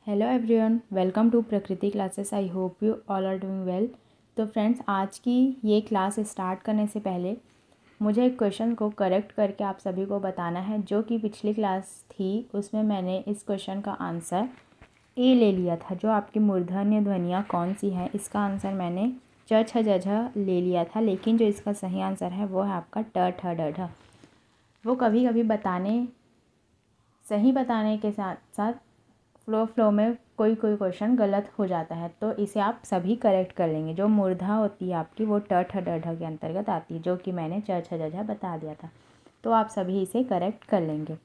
Hello everyone, welcome to Prakriti classes. I hope you all are doing well. तो friends, आज की ये class start करने से पहले मुझे एक क्वेश्चन को करेक्ट करके आप सभी को बताना है। जो कि पिछली क्लास थी उसमें मैंने इस क्वेश्चन का आंसर ए ले लिया था। जो आपकी मूर्धन्य ध्वनियाँ कौन सी है, इसका आंसर मैंने च छ ज झ ले लिया था। लेकिन जो इसका सही आंसर है वो है आपका ट ठ ड ढ। वो कभी कभी सही बताने के साथ साथ फ्लो में कोई क्वेश्चन गलत हो जाता है, तो इसे आप सभी करेक्ट कर लेंगे। जो मूर्धा होती है आपकी वो ट ठ ड ढ के अंतर्गत आती है, जो कि मैंने च छ ज झ बता दिया था। तो आप सभी इसे करेक्ट कर लेंगे।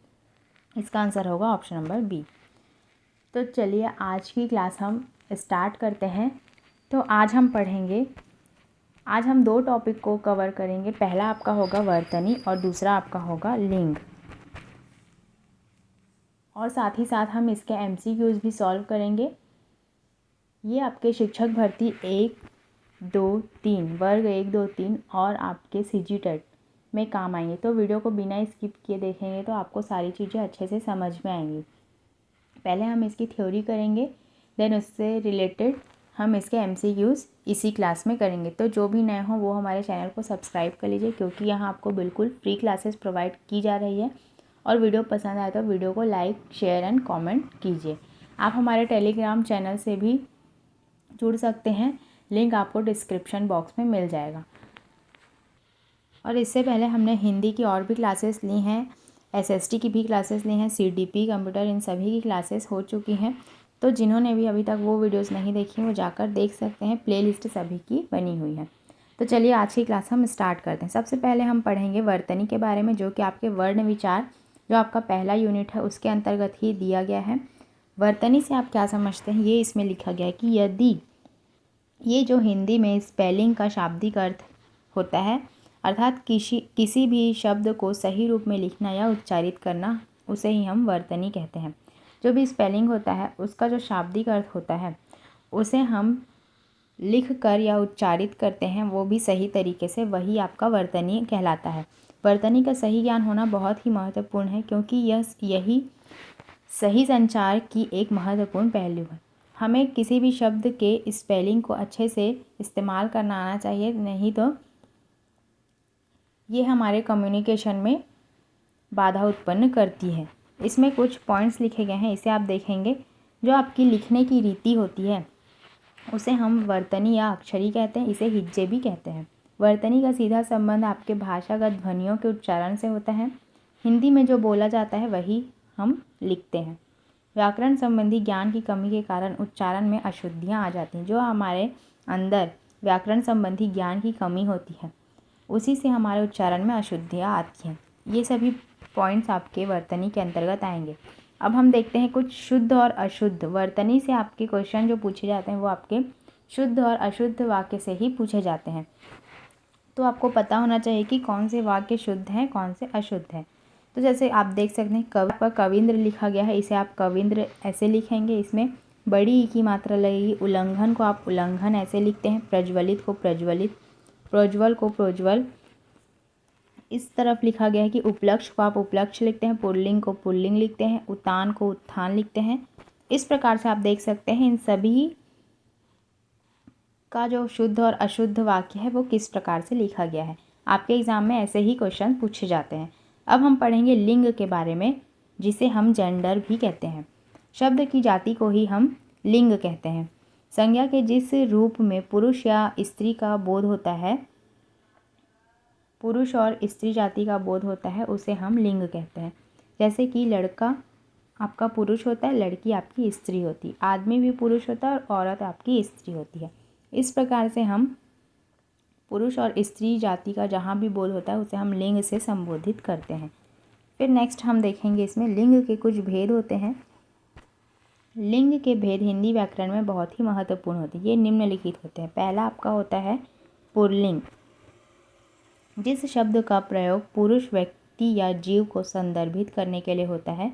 इसका आंसर होगा ऑप्शन नंबर बी। तो चलिए आज की क्लास हम स्टार्ट करते हैं। तो आज हम दो टॉपिक को कवर करेंगे। पहला आपका होगा वर्तनी और दूसरा आपका होगा लिंग। और साथ ही साथ हम इसके MCQs भी सॉल्व करेंगे। ये आपके शिक्षक भर्ती 1, 2, 3 वर्ग 1, 2, 3 और आपके CG टेट में काम आएंगे। तो वीडियो को बिना स्किप किए देखेंगे तो आपको सारी चीज़ें अच्छे से समझ में आएंगी। पहले हम इसकी थ्योरी करेंगे, देन उससे रिलेटेड हम इसके MCQs इसी क्लास में करेंगे। तो जो भी नए हों वो हमारे चैनल को सब्सक्राइब कर लीजिए, क्योंकि यहाँ आपको बिल्कुल फ्री क्लासेस प्रोवाइड की जा रही है। और वीडियो पसंद आए तो वीडियो को लाइक, शेयर एंड कमेंट कीजिए। आप हमारे टेलीग्राम चैनल से भी जुड़ सकते हैं, लिंक आपको डिस्क्रिप्शन बॉक्स में मिल जाएगा। और इससे पहले हमने हिंदी की और भी क्लासेस ली हैं, SST की भी क्लासेस ली हैं, CDP कंप्यूटर, इन सभी की क्लासेस हो चुकी हैं। तो जिन्होंने भी अभी तक वो वीडियोस नहीं देखी वो जाकर देख सकते हैं, प्लेलिस्ट सभी की बनी हुई है। तो चलिए आज की क्लास हम स्टार्ट करते हैं। सबसे पहले हम पढ़ेंगे वर्तनी के बारे में, जो कि आपके वर्ण विचार जो आपका पहला यूनिट है उसके अंतर्गत ही दिया गया है। वर्तनी से आप क्या समझते हैं, ये इसमें लिखा गया है कि यदि ये जो हिंदी में स्पेलिंग का शाब्दिक अर्थ होता है, अर्थात किसी भी शब्द को सही रूप में लिखना या उच्चारित करना, उसे ही हम वर्तनी कहते हैं। जो भी स्पेलिंग होता है उसका जो शाब्दिक अर्थ होता है उसे हम लिख कर या उच्चारित करते हैं, वो भी सही तरीके से, वही आपका वर्तनी कहलाता है। वर्तनी का सही ज्ञान होना बहुत ही महत्वपूर्ण है, क्योंकि यही सही संचार की एक महत्वपूर्ण पहलू है। हमें किसी भी शब्द के स्पेलिंग को अच्छे से इस्तेमाल करना आना चाहिए, नहीं तो ये हमारे कम्युनिकेशन में बाधा उत्पन्न करती है। इसमें कुछ पॉइंट्स लिखे गए हैं, इसे आप देखेंगे। जो आपकी लिखने की रीति होती है उसे हम वर्तनी या अक्षरी कहते हैं, इसे हिज्जे भी कहते हैं। वर्तनी का सीधा संबंध आपके भाषागत ध्वनियों के उच्चारण से होता है। हिंदी में जो बोला जाता है वही हम लिखते हैं। व्याकरण संबंधी ज्ञान की कमी के कारण उच्चारण में अशुद्धियाँ आ जाती हैं। जो हमारे अंदर व्याकरण संबंधी ज्ञान की कमी होती है उसी से हमारे उच्चारण में अशुद्धियाँ आती हैं। ये सभी पॉइंट्स आपके वर्तनी के अंतर्गत आएंगे। अब हम देखते हैं कुछ शुद्ध और अशुद्ध। वर्तनी से आपके क्वेश्चन जो पूछे जाते हैं वो आपके शुद्ध और अशुद्ध वाक्य से ही पूछे जाते हैं। तो आपको पता होना चाहिए कि कौन से वाक्य शुद्ध हैं, कौन से अशुद्ध हैं। तो जैसे आप देख सकते हैं, कवि पर कविंद्र लिखा गया है, इसे आप कविंद्र ऐसे लिखेंगे, इसमें बड़ी ई की मात्रा लगेगी। उल्लंघन को आप उल्लंघन ऐसे लिखते हैं, प्रज्वलित को प्रज्वलित, प्रोज्वल को प्रोज्वल इस तरफ लिखा गया है कि उपलक्ष्य को आप उपलक्ष्य लिखते हैं, पुल्लिंग को पुल्लिंग लिखते हैं, उत्तान को उत्थान लिखते हैं। इस प्रकार से आप देख सकते हैं इन सभी का जो शुद्ध और अशुद्ध वाक्य है वो किस प्रकार से लिखा गया है। आपके एग्जाम में ऐसे ही क्वेश्चन पूछे जाते हैं। अब हम पढ़ेंगे लिंग के बारे में, जिसे हम जेंडर भी कहते हैं। शब्द की जाति को ही हम लिंग कहते हैं। संज्ञा के जिस रूप में पुरुष या स्त्री का बोध होता है, पुरुष और स्त्री जाति का बोध होता है, उसे हम लिंग कहते हैं। जैसे कि लड़का आपका पुरुष होता है, लड़की आपकी स्त्री होती है, आदमी भी पुरुष होता है और औरत आपकी स्त्री होती है। इस प्रकार से हम पुरुष और स्त्री जाति का जहाँ भी बोध होता है उसे हम लिंग से संबोधित करते हैं। फिर नेक्स्ट हम देखेंगे इसमें लिंग के कुछ भेद होते हैं। लिंग के भेद हिंदी व्याकरण में बहुत ही महत्वपूर्ण होते हैं। ये निम्नलिखित होते हैं। पहला आपका होता है पुल्लिंग। जिस शब्द का प्रयोग पुरुष व्यक्ति या जीव को संदर्भित करने के लिए होता है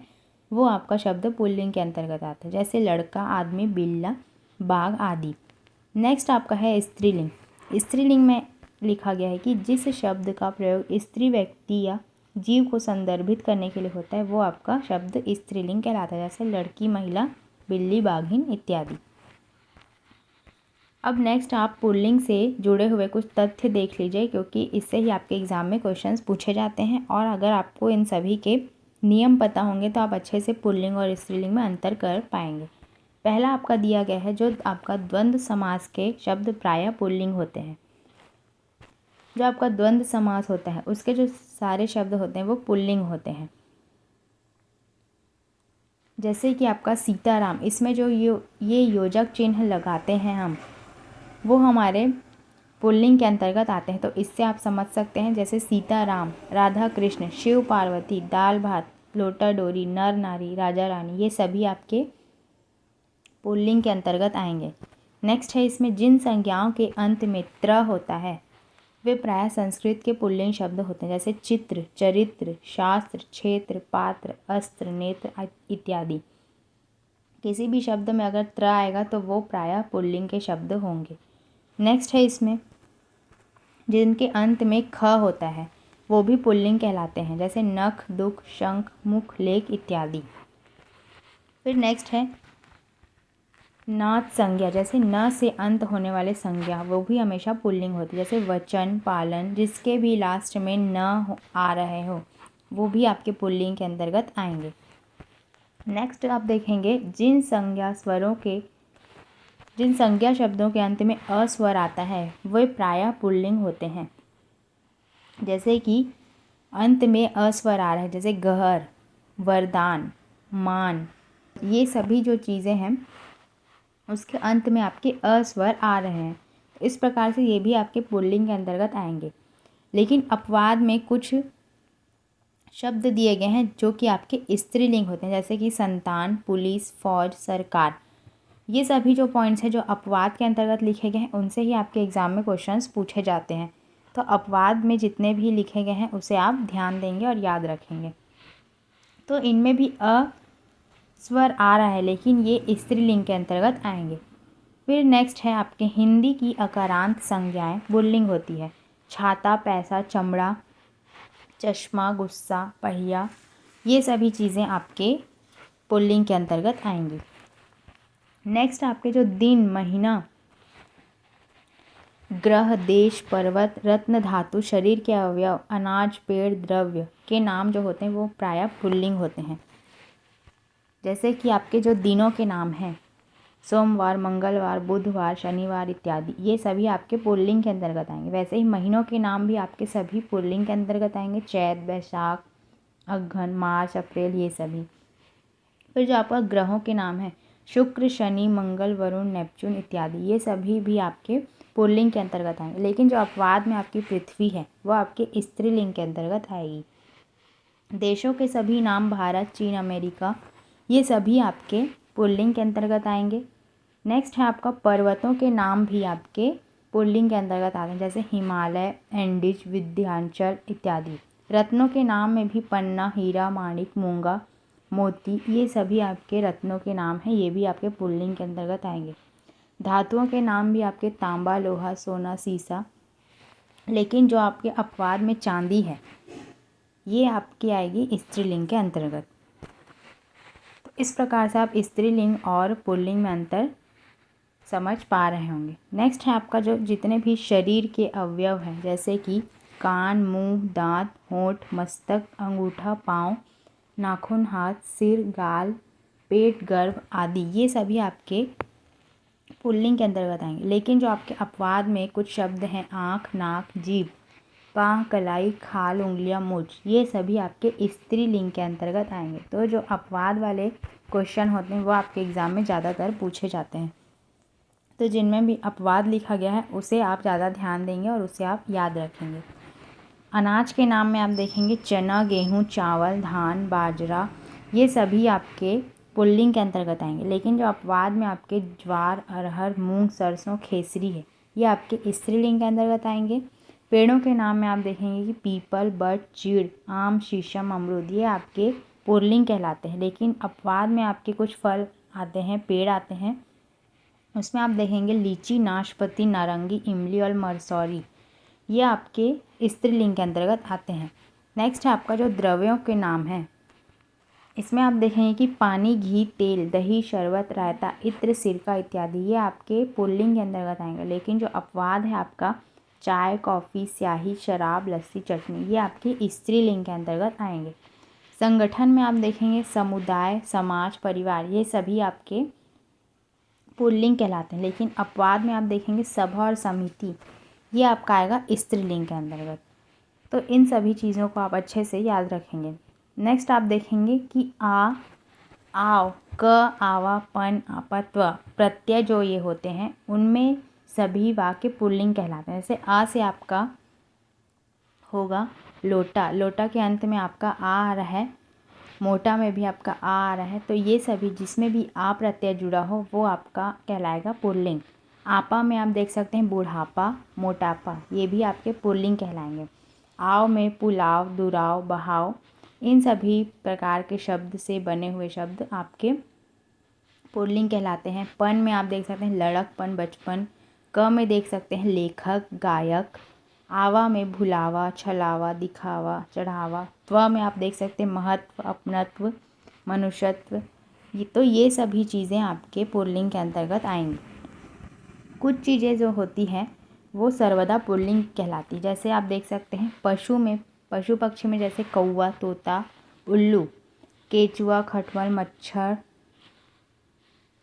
वो आपका शब्द पुल्लिंग के अंतर्गत आता है। जैसे लड़का, आदमी, बिल्ला, बाघ आदि। नेक्स्ट आपका है स्त्रीलिंग। स्त्रीलिंग में लिखा गया है कि जिस शब्द का प्रयोग स्त्री व्यक्ति या जीव को संदर्भित करने के लिए होता है वो आपका शब्द स्त्रीलिंग कहलाता है। जैसे लड़की, महिला, बिल्ली, बाघिन इत्यादि। अब नेक्स्ट आप पुल्लिंग से जुड़े हुए कुछ तथ्य देख लीजिए, क्योंकि इससे ही आपके एग्ज़ाम में क्वेश्चंस पूछे जाते हैं और अगर आपको इन सभी के नियम पता होंगे तो आप अच्छे से पुल्लिंग और स्त्रीलिंग में अंतर कर पाएंगे। पहला आपका दिया गया है, जो आपका द्वंद्व समास के शब्द प्रायः पुल्लिंग होते हैं। जो आपका द्वंद्व समास होता है उसके जो सारे शब्द होते हैं वो पुल्लिंग होते हैं। जैसे कि आपका सीताराम, इसमें जो ये योजक चिन्ह लगाते हैं हम, वो हमारे पुल्लिंग के अंतर्गत आते हैं। तो इससे आप समझ सकते हैं, जैसे सीताराम, राधा कृष्ण, शिव पार्वती, दाल भात, लोटा डोरी, नर नारी, राजा रानी, ये सभी आपके पुल्लिंग के अंतर्गत आएंगे। नेक्स्ट है, इसमें जिन संज्ञाओं के अंत में त्र होता है वे प्रायः संस्कृत के पुल्लिंग शब्द होते हैं, जैसे चित्र, चरित्र, शास्त्र, क्षेत्र, पात्र, अस्त्र, नेत्र इत्यादि। किसी भी शब्द में अगर त्र आएगा तो वो प्रायः पुल्लिंग के शब्द होंगे। नेक्स्ट है, इसमें जिनके अंत में ख होता है वो भी पुल्लिंग कहलाते हैं, जैसे नख, दुख, शंख, मुख, लेख इत्यादि। फिर नेक्स्ट है नाथ संज्ञा, जैसे न से अंत होने वाले संज्ञा वो भी हमेशा पुल्लिंग होती है, जैसे वचन, पालन, जिसके भी लास्ट में न आ रहे हो वो भी आपके पुल्लिंग के अंतर्गत आएंगे। नेक्स्ट आप देखेंगे, जिन संज्ञा शब्दों के अंत में अस्वर आता है वे प्रायः पुल्लिंग होते हैं। जैसे कि अंत में अस्वर आ रहा है, जैसे गहर, वरदान, मान, ये सभी जो चीज़ें हैं उसके अंत में आपके अस्वर आ रहे हैं। इस प्रकार से ये भी आपके पुल्लिंग के अंतर्गत आएंगे। लेकिन अपवाद में कुछ शब्द दिए गए हैं जो कि आपके स्त्रीलिंग होते हैं, जैसे कि संतान, पुलिस, फौज, सरकार। ये सभी जो पॉइंट्स हैं जो अपवाद के अंतर्गत लिखे गए हैं उनसे ही आपके एग्ज़ाम में क्वेश्चंस पूछे जाते हैं। तो अपवाद में जितने भी लिखे गए हैं उसे आप ध्यान देंगे और याद रखेंगे। तो इनमें भी स्वर आ रहा है लेकिन ये स्त्रीलिंग के अंतर्गत आएंगे। फिर नेक्स्ट है, आपके हिंदी की अकारांत संज्ञाएं पुल्लिंग होती है। छाता, पैसा, चमड़ा, चश्मा, गुस्सा, पहिया, ये सभी चीज़ें आपके पुल्लिंग के अंतर्गत आएंगी। नेक्स्ट आपके जो दिन, महीना, ग्रह, देश, पर्वत, रत्न, धातु, शरीर के अवयव, अनाज, पेड़, द्रव्य के नाम जो होते हैं वो प्रायः पुल्लिंग होते हैं। जैसे कि आपके जो दिनों के नाम हैं, सोमवार, मंगलवार, बुधवार, शनिवार इत्यादि, ये सभी आपके पुल्लिंग के अंतर्गत आएंगे। वैसे ही महीनों के नाम भी आपके सभी पुल्लिंग के अंतर्गत आएंगे, चैत, बैसाख, अगहन, मार्च, अप्रैल, ये सभी। फिर जो आपका ग्रहों के नाम हैं, शुक्र, शनि, मंगल, वरुण, नेपच्यून इत्यादि, ये सभी भी आपके पुल्लिंग के अंतर्गत आएंगे। लेकिन जो अपवाद में आपकी पृथ्वी है वो आपके स्त्रीलिंग के अंतर्गत आएगी। देशों के सभी नाम, भारत, चीन, अमेरिका, ये सभी आपके पुल्लिंग के अंतर्गत आएंगे। नेक्स्ट है आपका पर्वतों के नाम भी आपके पुल्लिंग के अंतर्गत आते हैं, जैसे हिमालय, एंडीज, विंध्याचल इत्यादि। रत्नों के नाम में भी पन्ना, हीरा, माणिक, मूंगा, मोती, ये सभी आपके रत्नों के नाम हैं, ये भी आपके पुल्लिंग के अंतर्गत आएंगे। धातुओं के नाम भी आपके तांबा, लोहा, सोना, सीसा। लेकिन जो आपके अपवाद में चांदी है ये आपकी आएगी स्त्रीलिंग के अंतर्गत। तो इस प्रकार से आप स्त्रीलिंग और पुल्लिंग में अंतर समझ पा रहे होंगे। नेक्स्ट है आपका जो जितने भी शरीर के अवयव हैं, जैसे कि कान, मुंह, दांत, होंठ, मस्तक, अंगूठा, पाँव, नाखून, हाथ, सिर, गाल, पेट, गर्भ आदि, ये सभी आपके पुल्लिंग के अंतर्गत आएंगे। लेकिन जो आपके अपवाद में कुछ शब्द हैं, आँख, नाक, जीभ, बाँह, कलाई, खाल, उंगलियां, मूंछ, ये सभी आपके स्त्रीलिंग के अंतर्गत आएंगे। तो जो अपवाद वाले क्वेश्चन होते हैं वो आपके एग्ज़ाम में ज़्यादातर पूछे जाते हैं। तो जिनमें भी अपवाद लिखा गया है उसे आप ज़्यादा ध्यान देंगे और उसे आप याद रखेंगे। अनाज के नाम में आप देखेंगे चना, गेहूँ, चावल, धान, बाजरा, ये सभी आपके पुल्लिंग के अंतर्गत आएंगे। लेकिन जो अपवाद में आपके ज्वार, अरहर, मूंग, सरसों, खेसरी है, ये आपके स्त्रीलिंग के अंतर्गत आएंगे। पेड़ों के नाम में आप देखेंगे कि पीपल, बट, चीड़, आम, शीशम, अमरूद, ये आपके पुल्लिंग कहलाते हैं। लेकिन अपवाद में आपके कुछ फल आते हैं, पेड़ आते हैं, उसमें आप देखेंगे लीची, नाशपाती, नारंगी, इमली और मरसौरी, ये आपके स्त्रीलिंग के अंतर्गत आते हैं। नेक्स्ट है आपका जो द्रव्यों के नाम हैं, इसमें आप देखेंगे कि पानी, घी, तेल, दही, शरबत, रायता, इत्र, सिरका इत्यादि ये आपके पुल्लिंग के अंतर्गत आएंगे। लेकिन जो अपवाद है आपका चाय, कॉफ़ी, स्याही, शराब, लस्सी, चटनी, ये आपके स्त्रीलिंग के अंतर्गत आएंगे। संगठन में आप देखेंगे समुदाय, समाज, परिवार, ये सभी आपके पुल्लिंग कहलाते हैं। लेकिन अपवाद में आप देखेंगे सभा और समिति, ये आपका आएगा स्त्रीलिंग के अंतर्गत। तो इन सभी चीज़ों को आप अच्छे से याद रखेंगे। नेक्स्ट आप देखेंगे कि आ, आव, क, आवा, पन, आपा, त्व प्रत्यय जो ये होते हैं उनमें सभी वाक्य पुल्लिंग कहलाते हैं। जैसे आ से आपका होगा लोटा, लोटा के अंत में आपका आ रहा है, मोटा में भी आपका आ रहा है, तो ये सभी जिसमें भी आ प्रत्यय जुड़ा हो वो आपका कहलाएगा पुल्लिंग। आपा में आप देख सकते हैं बुढ़ापा, मोटापा, ये भी आपके पुल्लिंग कहलाएंगे। आव में पुलाव, दुराव, बहाव, इन सभी प्रकार के शब्द से बने हुए शब्द आपके पुल्लिंग कहलाते हैं। पन में आप देख सकते हैं लड़कपन, बचपन। क में देख सकते हैं लेखक, गायक। आवा में भुलावा, छलावा, दिखावा, चढ़ावा। त्व में आप देख सकते हैं महत्व, अपनत्व, मनुष्यत्व। ये सभी चीज़ें आपके पुल्लिंग के अंतर्गत आएंगी। कुछ चीज़ें जो होती हैं वो सर्वदा पुल्लिंग कहलाती है। जैसे आप देख सकते हैं पशु पक्षी में जैसे कौवा, तोता, उल्लू, केचुआ, खटमल, मच्छर।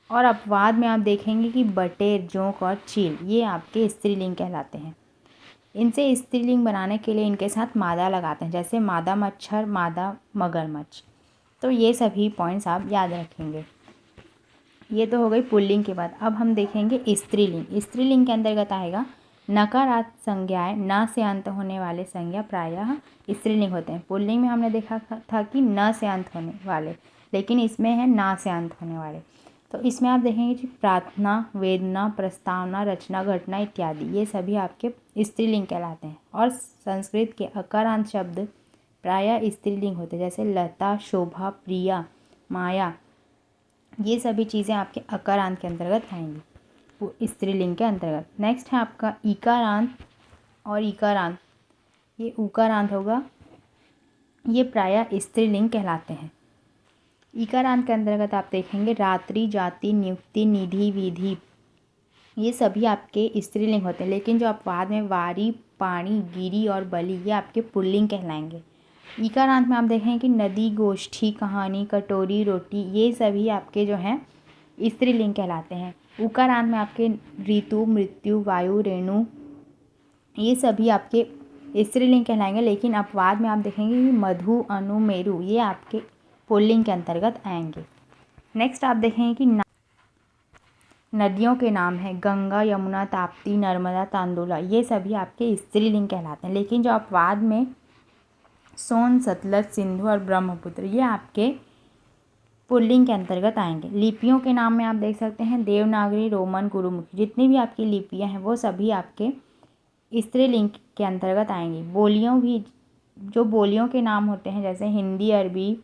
और अपवाद में आप देखेंगे कि बटेर, जोंक और चील, ये आपके स्त्रीलिंग कहलाते हैं। इनसे स्त्रीलिंग बनाने के लिए इनके साथ मादा लगाते हैं, जैसे मादा मच्छर, मादा मगरमच्छ। तो ये सभी पॉइंट्स आप याद रखेंगे। ये तो हो गई पुल्लिंग के बाद। अब हम देखेंगे स्त्रीलिंग। स्त्रीलिंग के अंतर्गत आएगा नकारात्मक संज्ञाएं, न से अंत होने वाले संज्ञा प्रायः स्त्रीलिंग होते हैं। पुल्लिंग में हमने देखा था कि न से अंत होने वाले, लेकिन इसमें है ना से अंत होने वाले। तो इसमें आप देखेंगे कि प्रार्थना, वेदना, प्रस्तावना, रचना, घटना इत्यादि, ये सभी आपके स्त्रीलिंग कहलाते हैं। और संस्कृत के अकारांत शब्द प्रायः स्त्रीलिंग होते हैं, जैसे लता, शोभा, प्रिया, माया, ये सभी चीज़ें आपके अकारांत के अंतर्गत आएंगी, वो स्त्रीलिंग के अंतर्गत। नेक्स्ट है आपका इकारांत और इकारांत। ये उकारांत होगा, ये प्रायः स्त्रीलिंग कहलाते हैं। इकारांत के अंतर्गत आप देखेंगे रात्रि, जाति, नियुक्ति, निधि, विधि, ये सभी आपके स्त्रीलिंग होते हैं। लेकिन जो अपवाद में वारी, पानी, गिरी और बलि, ये आपके पुल्लिंग कहलाएंगे। इकारांत में आप देखेंगे कि नदी, गोष्ठी, कहानी, कटोरी, रोटी, ये सभी आपके जो हैं स्त्रीलिंग कहलाते हैं। उकारांत में आपके ऋतु, मृत्यु, वायु, रेणु, ये सभी आपके स्त्रीलिंग कहलाएंगे। लेकिन अपवाद में आप देखेंगे कि मधु, अनु, मेरु, ये आपके पुल्लिंग के अंतर्गत आएंगे। नेक्स्ट आप देखेंगे कि नदियों के नाम हैं गंगा, यमुना, ताप्ती, नर्मदा, तांदुला, ये सभी आपके स्त्रीलिंग कहलाते हैं। लेकिन जो अपवाद में सोन, सतलज, सिंधु और ब्रह्मपुत्र, ये आपके पुल्लिंग के अंतर्गत आएंगे। लिपियों के नाम में आप देख सकते हैं देवनागरी, रोमन, गुरुमुखी, जितनी भी आपकी लिपियां हैं वो सभी आपके स्त्रीलिंग के अंतर्गत आएंगी। बोलियों भी, जो बोलियों के नाम होते हैं जैसे हिंदी, अरबी,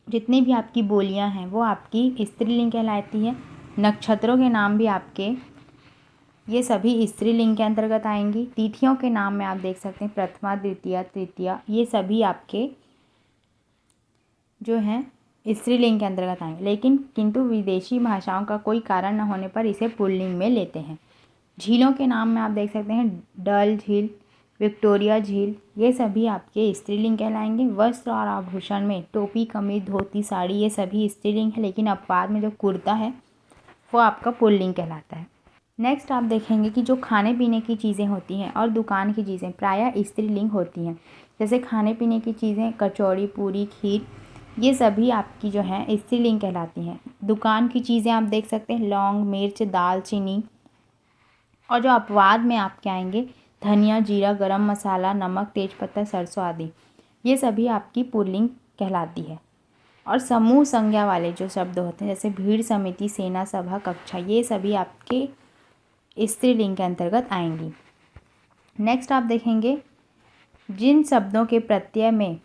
जितनी भी आपकी बोलियां हैं वो आपकी स्त्रीलिंग कहलाती है। नक्षत्रों के नाम भी आपके, ये सभी स्त्रीलिंग के अंतर्गत आएंगी। तिथियों के नाम में आप देख सकते हैं प्रथमा, द्वितीया, तृतीया, ये सभी आपके जो हैं स्त्रीलिंग के अंतर्गत आएंगे। लेकिन किंतु विदेशी भाषाओं का कोई कारण न होने पर इसे पुल्लिंग में लेते हैं। झीलों के नाम में आप देख सकते हैं डल झील, विक्टोरिया झील, ये सभी आपके स्त्रीलिंग कहलाएंगे। वस्त्र और आभूषण में टोपी, कमीज, धोती, साड़ी, ये सभी स्त्रीलिंग है। लेकिन अपवाद में जो कुर्ता है वो आपका पुल्लिंग कहलाता है। नेक्स्ट आप देखेंगे कि जो खाने पीने की चीज़ें होती हैं और दुकान की चीज़ें प्रायः स्त्रीलिंग होती हैं। जैसे खाने पीने की चीज़ें कचौड़ी, पूरी, खीर, ये सभी आपकी जो हैं स्त्रीलिंग कहलाती हैं। दुकान की चीज़ें आप देख सकते हैं लौंग, मिर्च, दाल चीनी। और जो अपवाद में आपके आएंगे धनिया, जीरा, गरम मसाला, नमक, तेजपत्ता, सरसों आदि, ये सभी आपकी पुल्लिंग कहलाती है। और समूह संज्ञा वाले जो शब्द होते हैं जैसे भीड़, समिति, सेना, सभा, कक्षा, ये सभी आपके स्त्रीलिंग के अंतर्गत आएंगी। नेक्स्ट आप देखेंगे जिन शब्दों के प्रत्यय में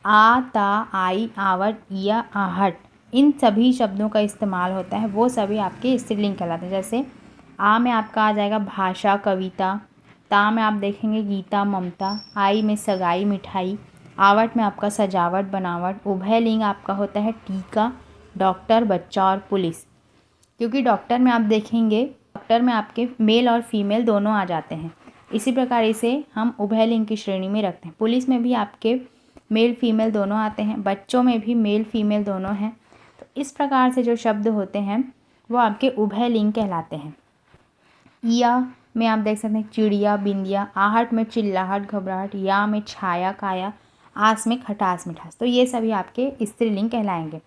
आ, ता, आई, आवट या आहट, इन सभी शब्दों का इस्तेमाल होता है वो सभी आपके स्त्रीलिंग कहलाते हैं। जैसे आ में आपका आ जाएगा भाषा, कविता। ता में आप देखेंगे गीता, ममता। आई में सगाई, मिठाई। आवट में आपका सजावट, बनावट। उभयलिंग आपका होता है टीका, डॉक्टर, बच्चा और पुलिस। क्योंकि डॉक्टर में आप देखेंगे, डॉक्टर में आपके मेल और फीमेल दोनों आ जाते हैं, इसी प्रकार इसे हम उभयलिंग की श्रेणी में रखते हैं। पुलिस में भी आपके मेल फीमेल दोनों आते हैं, बच्चों में भी मेल फीमेल दोनों हैं। तो इस प्रकार से जो शब्द होते हैं वो आपके उभयलिंग कहलाते हैं। या में आप देख सकते हैं चिड़िया, बिंदिया। आहट में चिल्लाहट, घबराहट। या में छाया, काया। आस में खटास, मिठास। तो ये सभी आपके स्त्रीलिंग कहलाएंगे।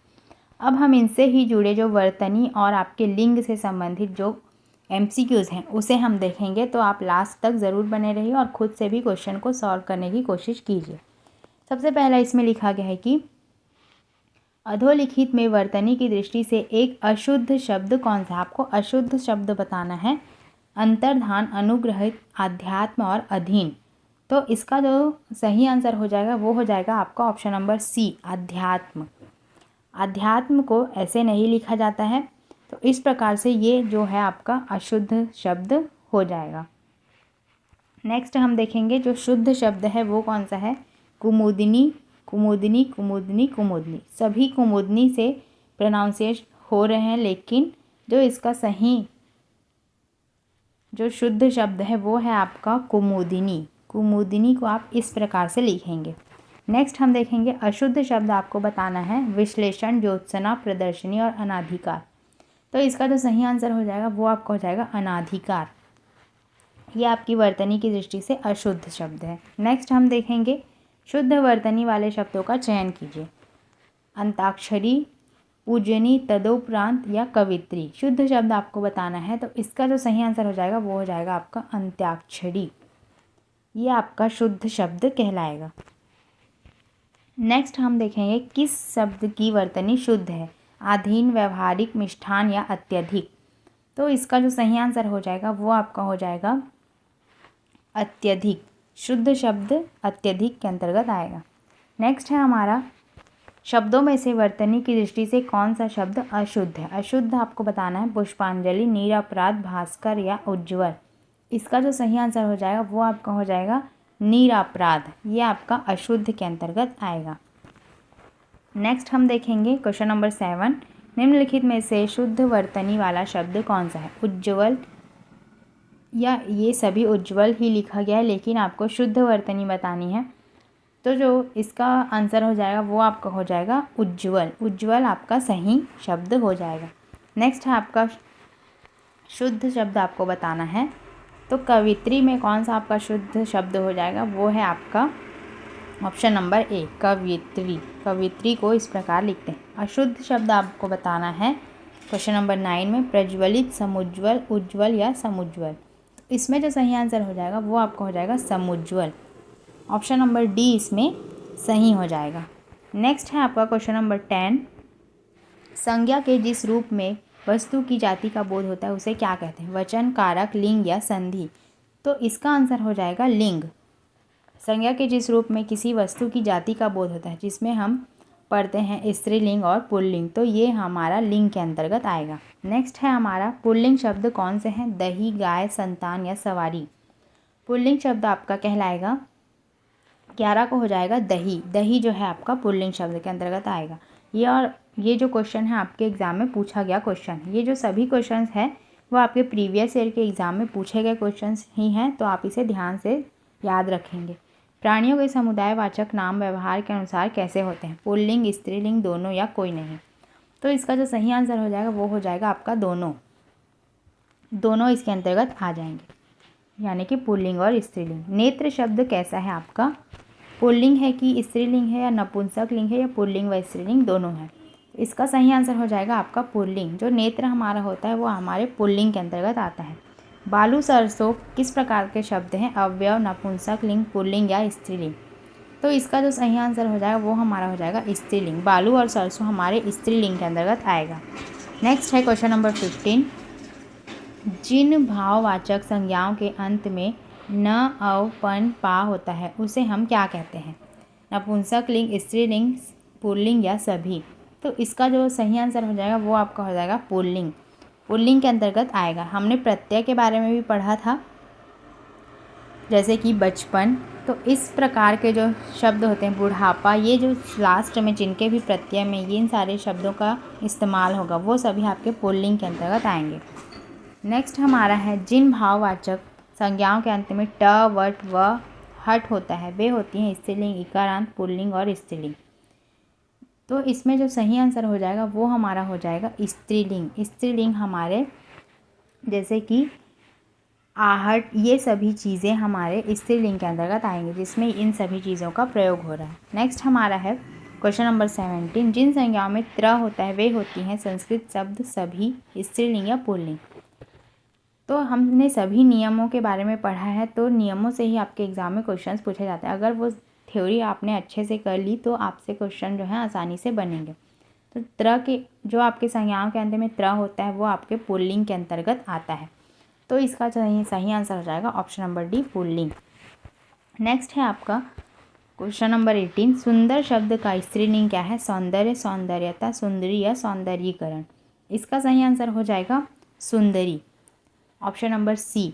अब हम इनसे ही जुड़े जो वर्तनी और आपके लिंग से संबंधित जो MCQs हैं उसे हम देखेंगे। तो आप लास्ट तक ज़रूर बने रहिए और ख़ुद से भी क्वेश्चन को सॉल्व करने की कोशिश कीजिए। सबसे पहला इसमें लिखा गया है कि अधोलिखित में वर्तनी की दृष्टि से एक अशुद्ध शब्द कौन सा। आपको अशुद्ध शब्द बताना है। अंतर्धान, अनुग्रहित, आध्यात्म और अधीन। तो इसका जो सही आंसर हो जाएगा वो हो जाएगा आपका ऑप्शन नंबर सी, अध्यात्म। अध्यात्म को ऐसे नहीं लिखा जाता है, तो इस प्रकार से ये जो है आपका अशुद्ध शब्द हो जाएगा। नेक्स्ट हम देखेंगे जो शुद्ध शब्द है वो कौन सा है। कुमुदिनी, कुमुदनी, कुमुदनी, कुमुदनी। सभी कुमुदनी से प्रोनाउंसिएशन हो रहे हैं, लेकिन जो इसका सही जो शुद्ध शब्द है वो है आपका कुमुदिनी। कुमुदिनी को आप इस प्रकार से लिखेंगे। नेक्स्ट हम देखेंगे अशुद्ध शब्द आपको बताना है विश्लेषण, ज्योत्सना, प्रदर्शनी और अनाधिकार। तो इसका जो सही आंसर हो जाएगा वो आपका हो जाएगा अनाधिकार। ये आपकी वर्तनी की दृष्टि से अशुद्ध शब्द है। नेक्स्ट हम देखेंगे शुद्ध वर्तनी वाले शब्दों का चयन कीजिए। अंताक्षरी, पूजनी, तदोपरांत या कवित्री। शुद्ध शब्द आपको बताना है, तो इसका जो सही आंसर हो जाएगा वो हो जाएगा आपका अंत्याक्षरी। ये आपका शुद्ध शब्द कहलाएगा। नेक्स्ट हम देखेंगे किस शब्द की वर्तनी शुद्ध है। आधीन, व्यवहारिक, मिष्ठान या अत्यधिक। तो इसका जो सही आंसर हो जाएगा वो आपका हो जाएगा अत्यधिक। शुद्ध शब्द अत्यधिक के अंतर्गत आएगा। नेक्स्ट है हमारा शब्दों में से वर्तनी की दृष्टि से कौन सा शब्द अशुद्ध है। अशुद्ध आपको बताना है पुष्पांजलि, निरपराध, भास्कर या उज्ज्वल। इसका जो सही आंसर हो जाएगा वो आपका हो जाएगा निरपराध। ये आपका अशुद्ध के अंतर्गत आएगा। नेक्स्ट हम देखेंगे क्वेश्चन नंबर 7। निम्नलिखित में से शुद्ध वर्तनी वाला शब्द कौन सा है। उज्ज्वल, या ये सभी उज्ज्वल ही लिखा गया है, लेकिन आपको शुद्ध वर्तनी बतानी है, तो जो इसका आंसर हो जाएगा वो आपका हो जाएगा उज्ज्वल। उज्ज्वल आपका सही शब्द हो जाएगा। नेक्स्ट है आपका शुद्ध शब्द आपको बताना है, तो कवित्री में कौन सा आपका शुद्ध शब्द हो जाएगा वो है आपका ऑप्शन नंबर ए, कवित्री। कवित्री को इस प्रकार लिखते हैं। अशुद्ध शब्द आपको बताना है क्वेश्चन नंबर 9 में प्रज्वलित, समुज्वल, उज्ज्वल या समुज्वल। इसमें जो सही आंसर हो जाएगा वो आपका हो जाएगा समुज्वल। ऑप्शन नंबर डी इसमें सही हो जाएगा। नेक्स्ट है आपका क्वेश्चन नंबर 10। संज्ञा के जिस रूप में वस्तु की जाति का बोध होता है उसे क्या कहते हैं। वचन, कारक, लिंग या संधि। तो इसका आंसर हो जाएगा लिंग। संज्ञा के जिस रूप में किसी वस्तु की जाति का बोध होता है, जिसमें हम पढ़ते हैं स्त्रीलिंग और पुल्लिंग, तो ये हमारा लिंग के अंतर्गत आएगा। नेक्स्ट है हमारा पुल्लिंग शब्द कौन से हैं। दही, गाय, संतान या सवारी। पुल्लिंग शब्द आपका कहलाएगा 11 को हो जाएगा दही। दही जो है आपका पुल्लिंग शब्द के अंतर्गत आएगा। ये जो क्वेश्चन है आपके एग्ज़ाम में पूछा गया क्वेश्चन, ये जो सभी क्वेश्चन हैं वो आपके प्रीवियस ईयर के एग्ज़ाम में पूछे गए क्वेश्चन ही हैं, तो आप इसे ध्यान से याद रखेंगे। प्राणियों के समुदायवाचक नाम व्यवहार के अनुसार कैसे होते हैं। पुल्लिंग, स्त्रीलिंग, दोनों या कोई नहीं। तो इसका जो सही आंसर हो जाएगा वो हो जाएगा आपका दोनों। दोनों इसके अंतर्गत आ जाएंगे, यानी कि पुल्लिंग और स्त्रीलिंग। नेत्र शब्द कैसा है आपका। पुल्लिंग है कि स्त्रीलिंग है, या नपुंसक लिंग है, या पुल्लिंग व स्त्रीलिंग दोनों है। इसका सही आंसर हो जाएगा आपका पुल्लिंग। जो नेत्र हमारा होता है वो हमारे पुल्लिंग के अंतर्गत आता है। बालू, सरसों किस प्रकार के शब्द हैं। अव्यव, नपुंसक लिंग, पुल्लिंग या स्त्रीलिंग। तो इसका जो सही आंसर हो जाएगा वो हमारा हो जाएगा स्त्रीलिंग। बालू और सरसों हमारे स्त्रीलिंग के अंतर्गत आएगा। नेक्स्ट है क्वेश्चन नंबर 15। जिन भाववाचक संज्ञाओं के अंत में न, अव, पन, पा होता है उसे हम क्या कहते हैं। नपुंसक लिंग, स्त्रीलिंग, पुल्लिंग या सभी। तो इसका जो सही आंसर हो जाएगा वो आपका हो जाएगा पुल्लिंग। पुल्लिंग के अंतर्गत आएगा। हमने प्रत्यय के बारे में भी पढ़ा था। जैसे कि बचपन। तो इस प्रकार के जो शब्द होते हैं, बुढ़ापा, ये जो लास्ट में जिनके भी प्रत्यय में ये इन सारे शब्दों का इस्तेमाल होगा वो सभी आपके पुल्लिंग के अंतर्गत आएंगे। नेक्स्ट हमारा है जिन भाववाचक संज्ञाओं के अंत में ट, वट व हट होता है वे होती हैं स्त्रीलिंग, इकारांत, पुल्लिंग और स्त्रीलिंग। तो इसमें जो सही आंसर हो जाएगा वो हमारा हो जाएगा स्त्रीलिंग। स्त्रीलिंग हमारे जैसे कि आहट, ये सभी चीज़ें हमारे स्त्रीलिंग के अंतर्गत आएंगे जिसमें इन सभी चीज़ों का प्रयोग हो रहा है। नेक्स्ट हमारा है क्वेश्चन नंबर 17। जिन संज्ञाओं में त्र होता है वे होती हैं संस्कृत शब्द सभी, स्त्रीलिंग या पुल्लिंग। तो हमने सभी नियमों के बारे में पढ़ा है, तो नियमों से ही आपके एग्ज़ाम में क्वेश्चंस पूछे जाते हैं। अगर वो थ्योरी आपने अच्छे से कर ली तो आपसे क्वेश्चन जो है आसानी से बनेंगे। तो त्र के जो आपके संज्ञाओं के अंत में त्र होता है वो आपके पुल्लिंग के अंतर्गत आता है। तो इसका सही आंसर हो जाएगा option number D, pulling. Next है आपका क्वेश्चन नंबर 18। सुंदर शब्द का स्त्रीलिंग क्या है? सौंदर्य, सौंदर्यता, सुंदरी या सौंदर्यीकरण। इसका सही आंसर हो जाएगा सुंदरी, ऑप्शन नंबर सी।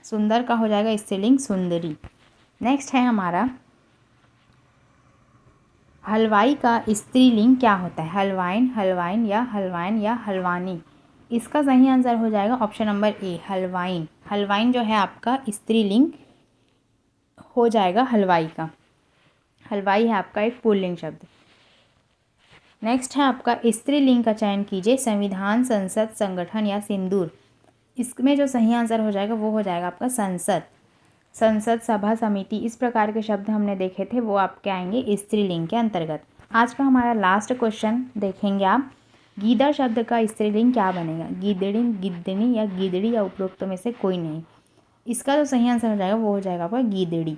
सुंदर का हो जाएगा स्त्रीलिंग सुंदरी। नेक्स्ट है हमारा हलवाई का स्त्रीलिंग क्या होता है? हलवाइन, हलवाइन या हलवानी। इसका सही आंसर हो जाएगा ऑप्शन नंबर ए, हलवाइन। हलवाइन जो है आपका स्त्रीलिंग हो जाएगा हलवाई का। हलवाई है आपका एक पुल्लिंग शब्द। नेक्स्ट है आपका स्त्रीलिंग का चयन कीजिए, संविधान, संसद, संगठन या सिंदूर। इसमें जो सही आंसर हो जाएगा वो हो जाएगा आपका संसद। संसद, सभा, समिति, इस प्रकार के शब्द हमने देखे थे वो आपके आएंगे स्त्रीलिंग के अंतर्गत। आज का हमारा लास्ट क्वेश्चन देखेंगे आप। गीदड़ शब्द का स्त्रीलिंग क्या बनेगा? गीदड़ी, गिद्धनी या गीदड़ी या उपरोक्त में से कोई नहीं। इसका जो सही आंसर हो जाएगा वो हो जाएगा आपका गीदड़ी।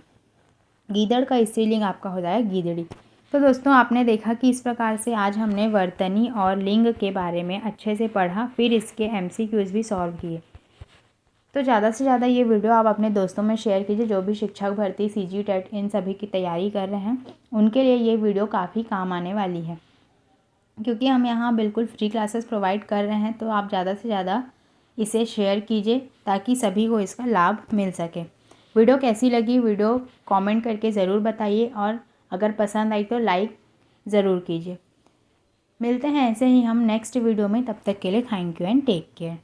गीदड़ का स्त्रीलिंग आपका हो जाएगा गीदड़ी। तो दोस्तों आपने देखा कि इस प्रकार से आज हमने वर्तनी और लिंग के बारे में अच्छे से पढ़ा, फिर इसके MCQs भी सॉल्व किए। तो ज़्यादा से ज़्यादा ये वीडियो आप अपने दोस्तों में शेयर कीजिए जो भी शिक्षक भर्ती, CG टेट इन सभी की तैयारी कर रहे हैं, उनके लिए ये वीडियो काफ़ी काम आने वाली है, क्योंकि हम यहाँ बिल्कुल फ्री क्लासेस प्रोवाइड कर रहे हैं। तो आप ज़्यादा से ज़्यादा इसे शेयर कीजिए ताकि सभी को इसका लाभ मिल सके। वीडियो कैसी लगी वीडियो कमेंट करके ज़रूर बताइए, और अगर पसंद आई तो लाइक ज़रूर कीजिए। मिलते हैं ऐसे ही हम नेक्स्ट वीडियो में, तब तक के लिए thank you and take care.